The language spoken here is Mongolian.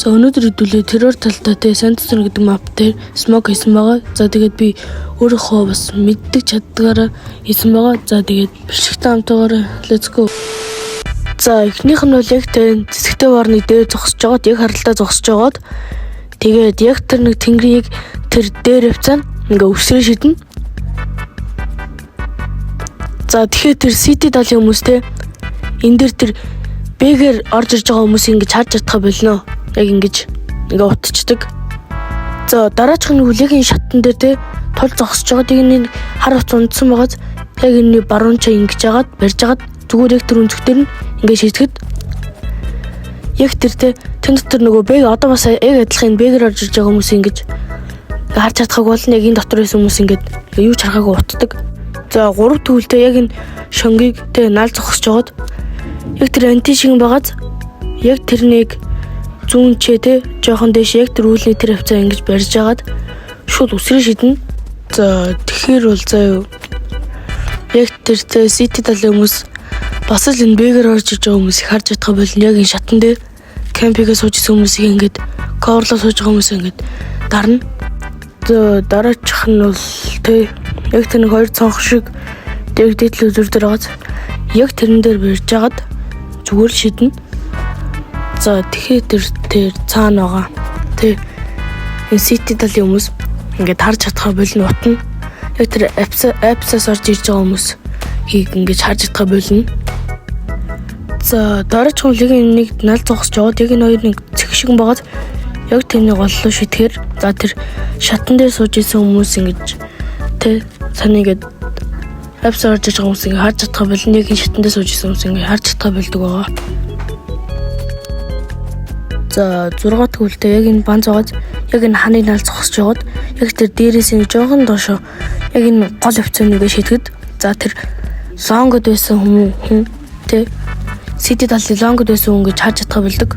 За өнөөдөр хэдүүлээ террор талтай те Sandstorm гэдэг map дээр smoke хийсэн байгаа. За тэгээд би өөрийнхөө бас мэддэг чаддгаараа хийсэн байгаа. За тэгээд бэлшигтэй хамтаагаар let's go. За эхнийх нь бол яг тэр цэцэгтэй варны дээр зогсож байгаад яг харалтаа зогсож байгаад тэгээд яг тэр нэг тэнгэрийг тэр дээр явцаа ингээ өвсрөө шиднэ. За тэгэхээр тэр city далын хүмүүс те энэ дээр тэр бэгээр орж ирж байгаа хүмүүс ингэж харж чадхаа болно. Яг ингэж ингээ утчихдаг. За дараачих нь хүлээгийн шатн дээр те тул зогсож байгаа. Тэгээд нэг хар утас унтсан байгааз яг энэ баруунчаа ингэж яагаад барьж агаад зүгээр яг тэр өнцгтэр нь ингээ шийтгэхэд яг тэр те тэн дотор нөгөө бэг одоо бас яг адилхан бэгээр орж ирж байгаа хүмүүс ингэж харж чадхаг болно. Яг энэ дотор байсан хүмүүс ингэж юу ч харахаагүй утдаг. За 3 төвлөлтөө яг энэ шонгийг те наал зогсож байгаад яг тэр анти шиг байгааз яг тэрнийг зүүн чэ те жоохон дэш яг тэр үүлний тэр хавцаа ингэж барьж агаад шууд үсрээ шиднэ. За тэгэхээр бол заа юу яг тэр city талын хүмүүс бас л энэ бэгээр орж иж байгаа хүмүүсийг харж чадах болно. Яг энэ шатан дээр кампигээ сууж исэн хүмүүсийг ингээд коверлоо сууж байгаа хүмүүс ингээд дарна. За дараачих нь бол те яг тэр нэг хоёр цонх шиг дэгдэл үзүр дээр байгааз яг тэрэн дээр барьж агаад зүгээр шиднэ. За тэгэхээр тэр цаана байгаа. Тэ энэ city талын хүмүүс ингээд харж чадхаа болно утна. Яг тэр апсаас орж ирж байгаа хүмүүс хийг ингээд харж чадхаа болно. За дараач хүлээгийн нэг наал зогсож жоод яг энэ хоёр нэг цэг шиг байгаад яг тэрний голлоо шитгэхэр за тэр шатан дээр сууж исэн хүмүүс ингээд тэ саний ингээд апс орж ирж байгаа хүмүүс ингээд харж чадхаа болно. Яг энэ шатан дээр сууж исэн хүмүүс ингээд харж чадхаа болдог байгаа. За 6 дахь үлдээ яг энэ банз байгааз яг энэ ханы наал зогсож жоод яг тэр дээрээс нэг жоохон доошоо яг энэ гол хвцааныг шийтгэд за тэр лонгод байсан хүн тэ city талын лонгод байсан хүн гэж харж чадхаа болдог.